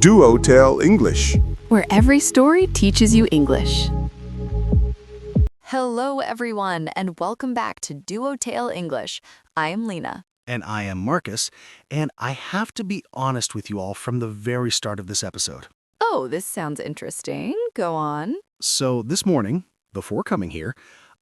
DuoTale English. where every story teaches you English. Hello, everyone, and welcome back to DuoTale English. I am Lena. And I am Marcus, and I have to be honest with you all from the very start of this episode. Oh, this sounds interesting. Go on. So this morning, before coming here,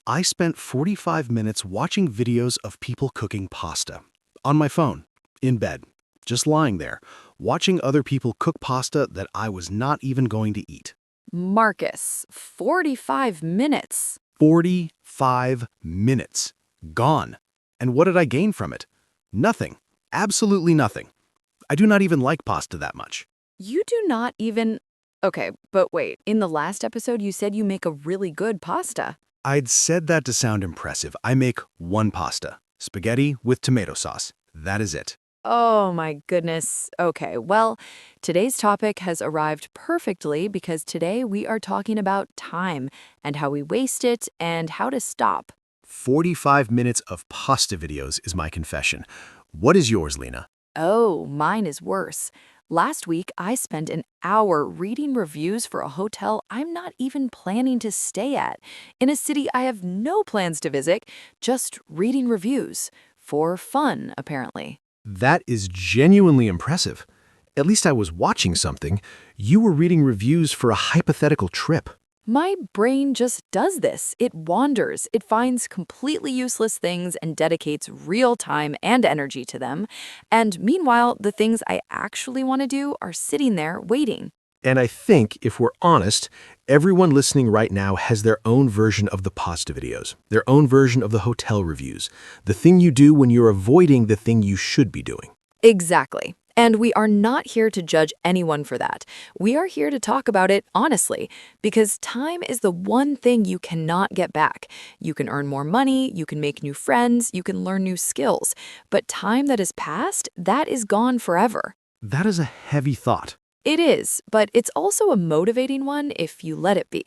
I spent 45 minutes watching videos of people cooking pasta. On my phone, in bed, just lying there, watching other people cook pasta that I was not even going to eat. Marcus, 45 minutes. 45 minutes. Gone. And what did I gain from it? Nothing. Absolutely nothing. I do not even like pasta that much. You do not even... Okay, but wait. In the last episode, you said you make a really good pasta. I'd said that to sound impressive. I make one pasta. Spaghetti with tomato sauce. That is it. Oh my goodness. Okay, well, today's topic has arrived perfectly because today we are talking about time and how we waste it and how to stop. 45 minutes of pasta videos is my confession. What is yours, Lena? Oh, mine is worse. Last week, I spent an hour reading reviews for a hotel I'm not even planning to stay at, in a city I have no plans to visit, just reading reviews. For fun, apparently. That is genuinely impressive. At least I was watching something. You were reading reviews for a hypothetical trip. My brain just does this. It wanders. It finds completely useless things and dedicates real time and energy to them. And meanwhile, the things I actually want to do are sitting there waiting. And I think, if we're honest, everyone listening right now has their own version of the pasta videos, their own version of the hotel reviews, the thing you do when you're avoiding the thing you should be doing. Exactly. And we are not here to judge anyone for that. We are here to talk about it honestly, because time is the one thing you cannot get back. You can earn more money, you can make new friends, you can learn new skills, but time that is past, that is gone forever. That is a heavy thought. It is, but it's also a motivating one if you let it be.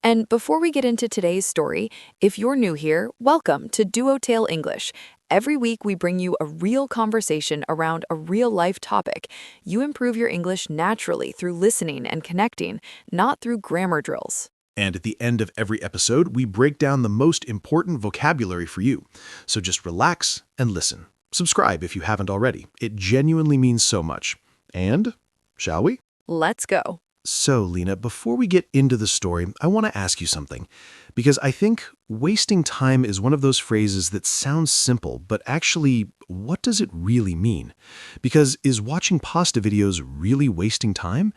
And before we get into today's story, if you're new here, welcome to DuoTale English. Every week we bring you a real conversation around a real-life topic. You improve your English naturally through listening and connecting, not through grammar drills. And at the end of every episode, we break down the most important vocabulary for you. So just relax and listen. Subscribe if you haven't already. It genuinely means so much. And... shall we? Let's go. So, Lena, before we get into the story, I want to ask you something. Because I think wasting time is one of those phrases that sounds simple, but actually, what does it really mean? Because is watching pasta videos really wasting time?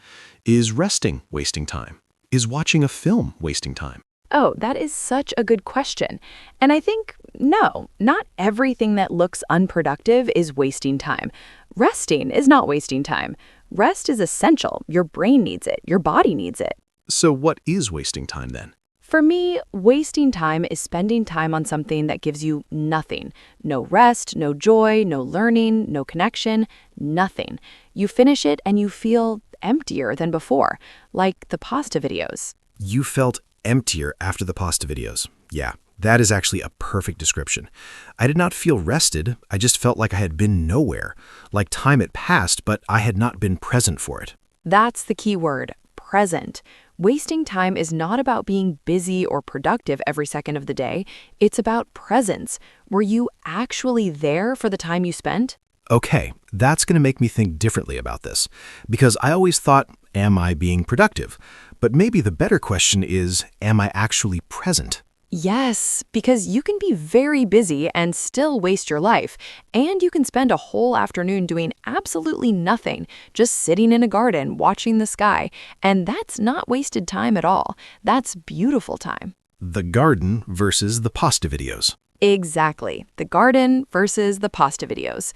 Is resting wasting time? Is watching a film wasting time? Oh, that is such a good question. And I think, no, not everything that looks unproductive is wasting time. Resting is not wasting time. Rest is essential. Your brain needs it. Your body needs it. So what is wasting time then? For me, wasting time is spending time on something that gives you nothing. No rest, no joy, no learning, no connection, nothing. You finish it and you feel emptier than before, like the pasta videos. You felt emptier after the pasta videos. Yeah, that is actually a perfect description. I did not feel rested. I just felt like I had been nowhere, like time had passed, but I had not been present for it. That's the key word, present. Wasting time is not about being busy or productive every second of the day. It's about presence. Were you actually there for the time you spent? Okay, that's going to make me think differently about this, because I always thought, am I being productive? But maybe the better question is, am I actually present? Yes, because you can be very busy and still waste your life, and you can spend a whole afternoon doing absolutely nothing, just sitting in a garden watching the sky, and that's not wasted time at all. That's beautiful time. The garden versus the pasta videos. Exactly, the garden versus the pasta videos.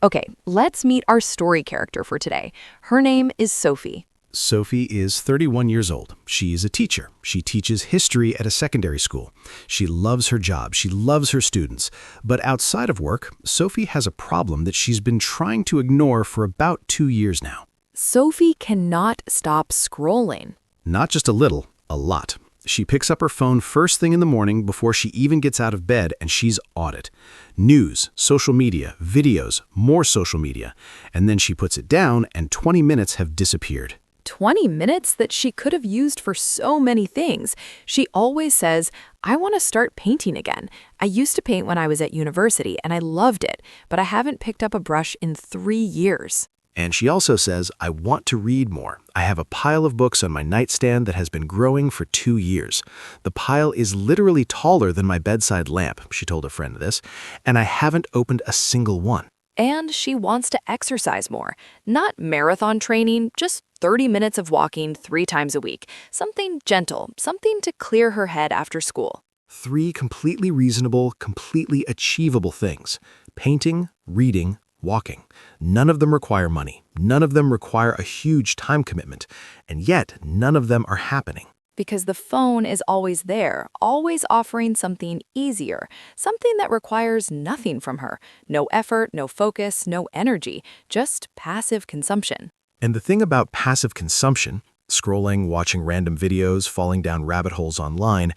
Okay, let's meet our story character for today. Her name is Sophie. Sophie is 31 years old. She is a teacher. She teaches history at a secondary school. She loves her job. She loves her students. But outside of work, Sophie has a problem that she's been trying to ignore for about 2 years now. Sophie cannot stop scrolling. Not just a little, a lot. She picks up her phone first thing in the morning before she even gets out of bed, and she's on it. News, social media, videos, more social media. And then she puts it down, and 20 minutes have disappeared. 20 minutes that she could have used for so many things. She always says, I want to start painting again. I used to paint when I was at university, and I loved it, but I haven't picked up a brush in 3 years. And she also says, I want to read more. I have a pile of books on my nightstand that has been growing for 2 years. The pile is literally taller than my bedside lamp, she told a friend this, and I haven't opened a single one. And she wants to exercise more. Not marathon training, just 30 minutes of walking 3 times a week. Something gentle, something to clear her head after school. 3 completely reasonable, completely achievable things: painting, reading, walking. None of them require money. None of them require a huge time commitment. And yet, none of them are happening. Because the phone is always there, always offering something easier, something that requires nothing from her. No effort, no focus, no energy, just passive consumption. And the thing about passive consumption, scrolling, watching random videos, falling down rabbit holes online,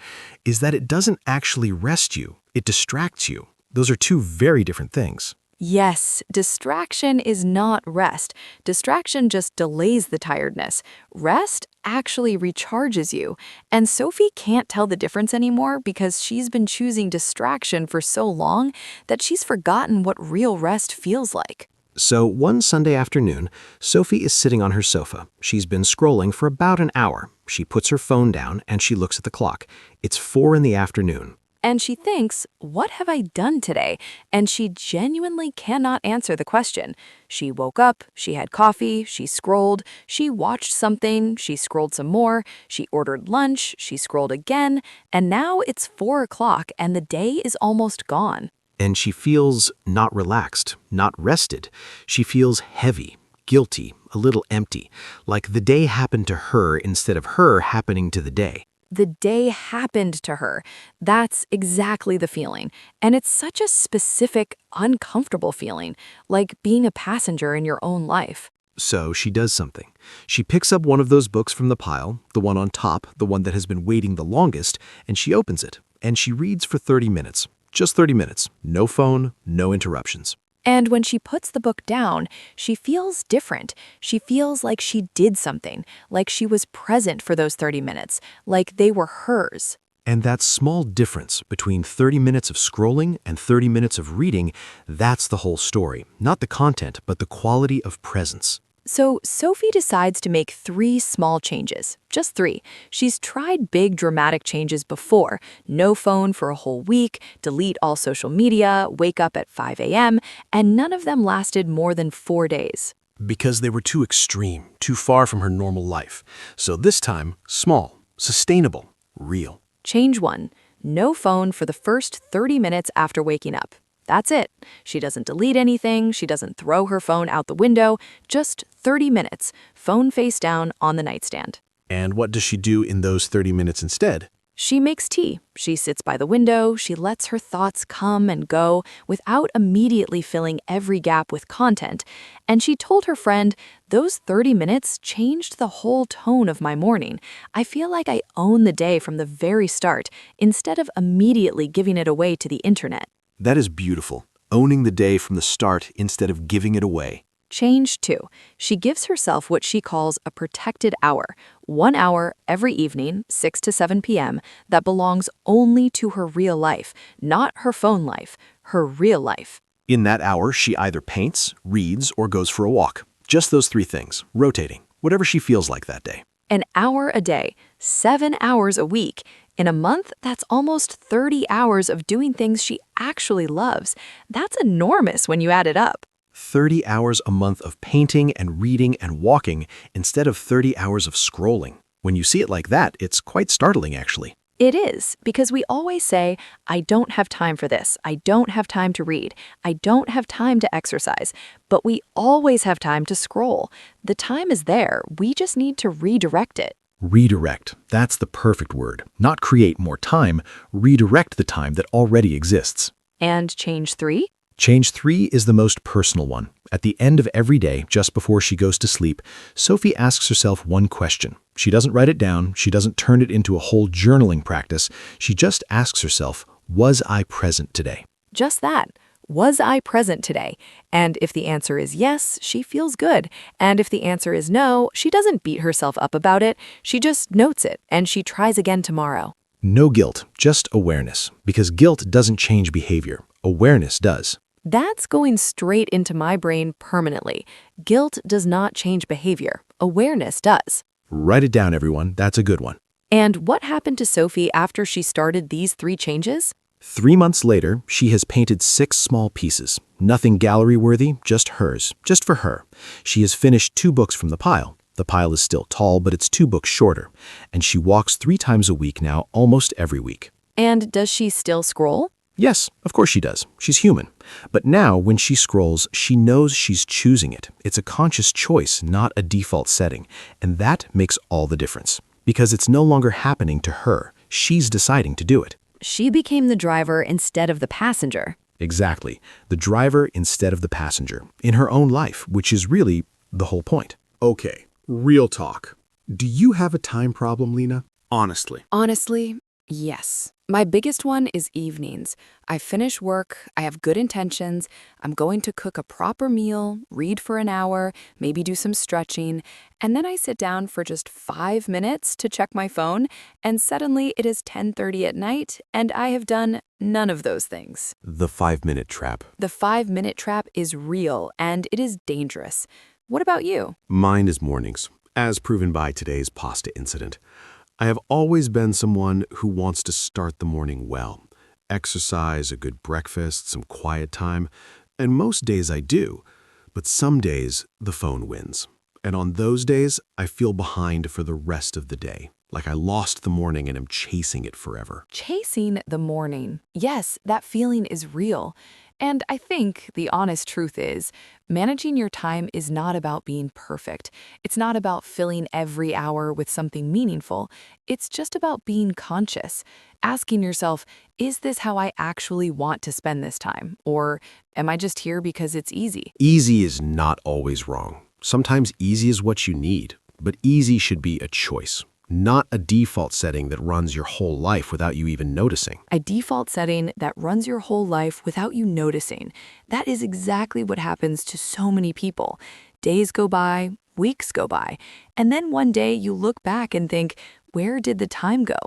is that it doesn't actually rest you. It distracts you. Those are 2 very different things. Yes, distraction is not rest. Distraction just delays the tiredness. Rest actually recharges you. And Sophie can't tell the difference anymore because she's been choosing distraction for so long that she's forgotten what real rest feels like. So one Sunday afternoon, Sophie is sitting on her sofa. She's been scrolling for about an hour. She puts her phone down and she looks at the clock. It's 4 in the afternoon. And she thinks, what have I done today? And she genuinely cannot answer the question. She woke up, she had coffee, she scrolled, she watched something, she scrolled some more, she ordered lunch, she scrolled again, and now it's 4 o'clock and the day is almost gone. And she feels not relaxed, not rested. She feels heavy, guilty, a little empty, like the day happened to her instead of her happening to the day. The day happened to her. That's exactly the feeling. And it's such a specific, uncomfortable feeling, like being a passenger in your own life. So she does something. She picks up one of those books from the pile, the one on top, the one that has been waiting the longest, and she opens it. And she reads for 30 minutes. Just 30 minutes. No phone, no interruptions. And when she puts the book down, she feels different. She feels like she did something, like she was present for those 30 minutes, like they were hers. And that small difference between 30 minutes of scrolling and 30 minutes of reading, that's the whole story. Not the content, but the quality of presence. So Sophie decides to make 3 small changes, just 3. She's tried big dramatic changes before: no phone for a whole week, delete all social media, wake up at 5 a.m., and none of them lasted more than 4 days. Because they were too extreme, too far from her normal life. So this time, small, sustainable, real. Change 1, no phone for the first 30 minutes after waking up. That's it. She doesn't delete anything, she doesn't throw her phone out the window, just 30 minutes, phone face down on the nightstand. And what does she do in those 30 minutes instead? She makes tea. She sits by the window, she lets her thoughts come and go without immediately filling every gap with content. And she told her friend, those 30 minutes changed the whole tone of my morning. I feel like I own the day from the very start, instead of immediately giving it away to the internet. That is beautiful. Owning the day from the start instead of giving it away. Change 2. She gives herself what she calls a protected hour, 1 hour every evening, 6 to 7 p.m., that belongs only to her real life, not her phone life, her real life. In that hour, she either paints, reads, or goes for a walk. Just those 3 things, rotating, whatever she feels like that day. An hour a day, 7 hours a week. In a month, that's almost 30 hours of doing things she actually loves. That's enormous when you add it up. 30 hours a month of painting and reading and walking instead of 30 hours of scrolling. When you see it like that, it's quite startling, actually. It is, because we always say, I don't have time for this, I don't have time to read, I don't have time to exercise, but we always have time to scroll. The time is there, we just need to redirect it. Redirect. That's the perfect word. Not create more time, redirect the time that already exists. And change 3? Change 3 is the most personal one. At the end of every day, just before she goes to sleep, Sophie asks herself one question. She doesn't write it down. She doesn't turn it into a whole journaling practice. She just asks herself, was I present today? Just that. Was I present today? And if the answer is yes, she feels good. And if the answer is no, she doesn't beat herself up about it. She just notes it, and she tries again tomorrow. No guilt, just awareness. Because guilt doesn't change behavior. Awareness does. That's going straight into my brain permanently. Guilt does not change behavior. Awareness does. Write it down, everyone. That's a good one. And what happened to Sophie after she started these 3 changes? 3 months later, she has painted 6 small pieces. Nothing gallery-worthy, just hers, just for her. She has finished 2 books from the pile. The pile is still tall, but it's 2 books shorter. And she walks 3 times a week now, almost every week. And does she still scroll? Yes, of course she does. She's human. But now, when she scrolls, she knows she's choosing it. It's a conscious choice, not a default setting. And that makes all the difference. Because it's no longer happening to her. She's deciding to do it. She became the driver instead of the passenger. Exactly. The driver instead of the passenger. In her own life, which is really the whole point. Okay, real talk. Do you have a time problem, Lena? Honestly. Honestly, yes. My biggest one is evenings. I finish work, I have good intentions, I'm going to cook a proper meal, read for an hour, maybe do some stretching, and then I sit down for just 5 minutes to check my phone, and suddenly it is 10:30 at night, and I have done none of those things. The 5-minute trap. The 5-minute trap is real, and it is dangerous. What about you? Mine is mornings, as proven by today's pasta incident. I have always been someone who wants to start the morning well. Exercise, a good breakfast, some quiet time, and most days I do. But some days, the phone wins. And on those days, I feel behind for the rest of the day, like I lost the morning and am chasing it forever. Chasing the morning. Yes, that feeling is real. And I think the honest truth is, managing your time is not about being perfect. It's not about filling every hour with something meaningful. It's just about being conscious, asking yourself, is this how I actually want to spend this time? Or am I just here because it's easy? Easy is not always wrong. Sometimes easy is what you need, but easy should be a choice, not a default setting that runs your whole life without you even noticing. A default setting that runs your whole life without you noticing. That is exactly what happens to so many people. Days go by, weeks go by, and then one day you look back and think, where did the time go?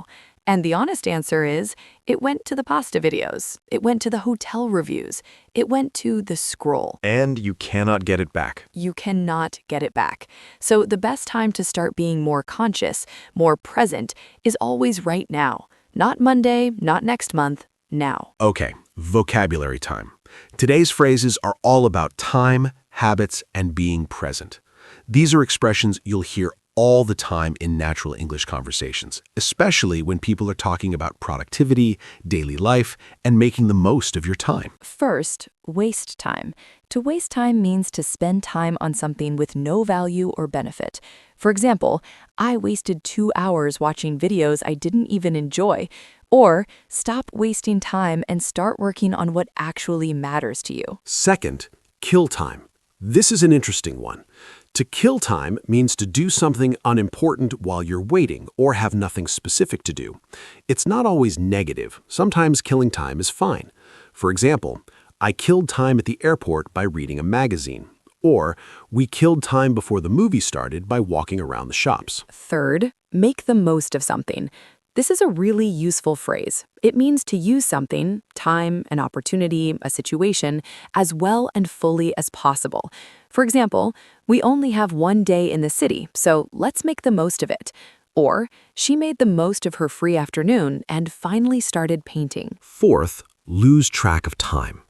And the honest answer is, it went to the pasta videos. It went to the hotel reviews. It went to the scroll. And you cannot get it back. You cannot get it back. So the best time to start being more conscious, more present, is always right now. Not Monday, not next month, now. Okay, vocabulary time. Today's phrases are all about time, habits, and being present. These are expressions you'll hear all the time in natural English conversations, especially when people are talking about productivity, daily life, and making the most of your time. First, waste time. To waste time means to spend time on something with no value or benefit. For example, I wasted 2 hours watching videos I didn't even enjoy. Or stop wasting time and start working on what actually matters to you. Second, kill time. This is an interesting one. To kill time means to do something unimportant while you're waiting or have nothing specific to do. It's not always negative. Sometimes killing time is fine. For example, I killed time at the airport by reading a magazine. Or, we killed time before the movie started by walking around the shops. Third, make the most of something. This is a really useful phrase. It means to use something, time, an opportunity, a situation, as well and fully as possible. For example, we only have 1 day in the city, so let's make the most of it. Or, she made the most of her free afternoon and finally started painting. Fourth, lose track of time.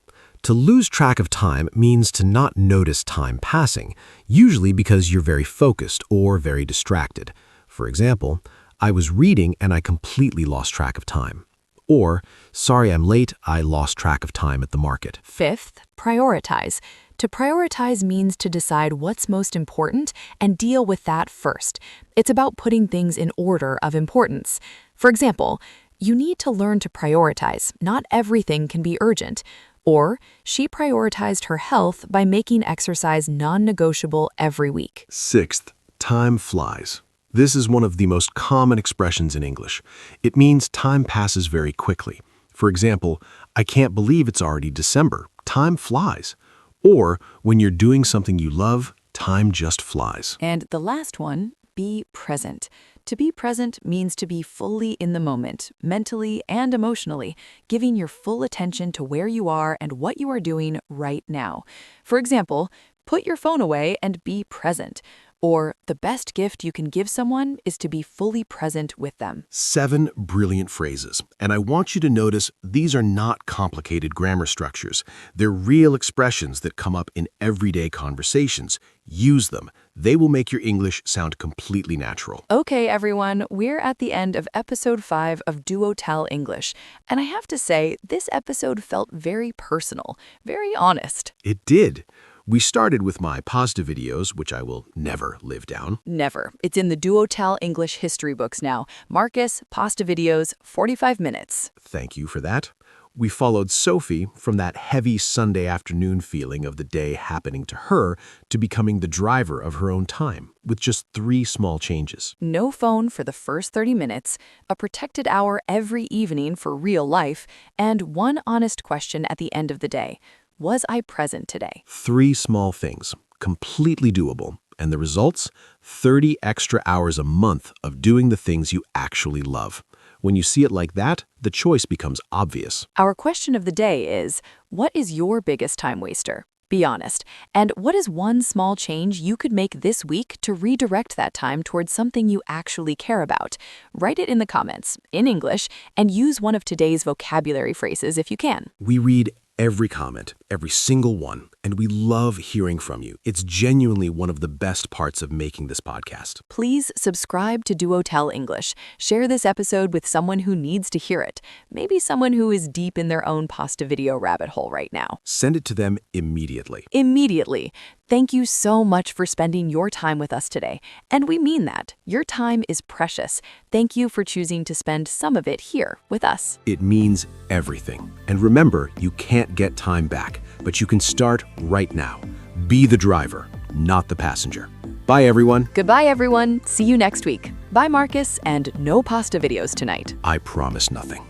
To lose track of time means to not notice time passing, usually because you're very focused or very distracted. For example, I was reading and I completely lost track of time. Or, sorry I'm late, I lost track of time at the market. Fifth, prioritize. To prioritize means to decide what's most important and deal with that first. It's about putting things in order of importance. For example, you need to learn to prioritize. Not everything can be urgent. Or, she prioritized her health by making exercise non-negotiable every week. Sixth, time flies. This is one of the most common expressions in English. It means time passes very quickly. For example, I can't believe it's already December. Time flies. Or when you're doing something you love, time just flies. And the last one, be present. To be present means to be fully in the moment, mentally and emotionally, giving your full attention to where you are and what you are doing right now. For example, put your phone away and be present. Or the best gift you can give someone is to be fully present with them. 7 brilliant phrases. And I want you to notice these are not complicated grammar structures. They're real expressions that come up in everyday conversations. Use them. They will make your English sound completely natural. Okay, everyone, we're at the end of episode 5 of DuoTale English. And I have to say, this episode felt very personal, very honest. It did. We started with my pasta videos, which I will never live down. Never. It's in the DuoTale English history books now. Marcus, pasta videos, 45 minutes. Thank you for that. We followed Sophie from that heavy Sunday afternoon feeling of the day happening to her to becoming the driver of her own time, with just 3 small changes. No phone for the first 30 minutes, a protected hour every evening for real life, and one honest question at the end of the day. Was I present today? 3 small things, completely doable. And the results? 30 extra hours a month of doing the things you actually love. When you see it like that, the choice becomes obvious. Our question of the day is, what is your biggest time waster? Be honest. And what is one small change you could make this week to redirect that time towards something you actually care about? Write it in the comments, in English, and use one of today's vocabulary phrases if you can. We read every comment, every single one, and we love hearing from you. It's genuinely one of the best parts of making this podcast. Please subscribe to DuoTale English. Share this episode with someone who needs to hear it. Maybe someone who is deep in their own pasta video rabbit hole right now. Send it to them immediately. Immediately. Thank you so much for spending your time with us today. And we mean that. Your time is precious. Thank you for choosing to spend some of it here with us. It means everything. And remember, you can't get time back, but you can start right now. Be the driver, not the passenger. Bye, everyone. Goodbye, everyone. See you next week. Bye, Marcus, and no pasta videos tonight. I promise nothing.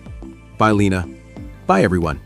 Bye, Lena. Bye, everyone.